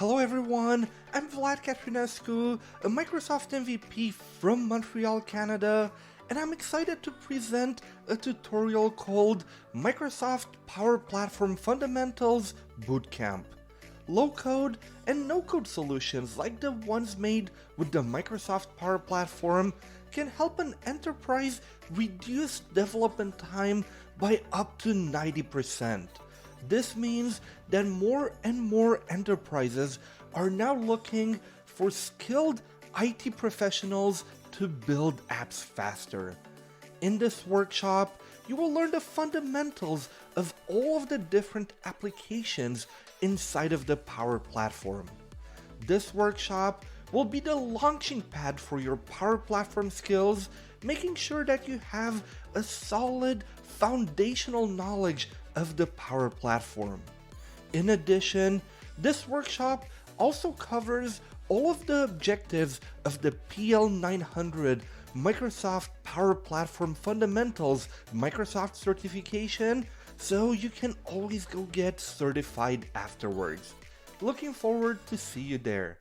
Hello everyone, I'm Vlad Catrinescu, a Microsoft MVP from Montreal, Canada, and I'm excited to present a tutorial called Microsoft Power Platform Fundamentals Bootcamp. Low-code and no-code solutions like the ones made with the Microsoft Power Platform can help an enterprise reduce development time by up to 90%. This means that more and more enterprises are now looking for skilled IT professionals to build apps faster. In this workshop, you will learn the fundamentals of all of the different applications inside of the Power Platform. This workshop will be the launching pad for your Power Platform skills, making sure that you have a solid foundational knowledge of the Power Platform. In addition, this workshop also covers all of the objectives of the PL900 Microsoft Power Platform Fundamentals Microsoft certification, so you can always go get certified afterwards. Looking forward to see you there.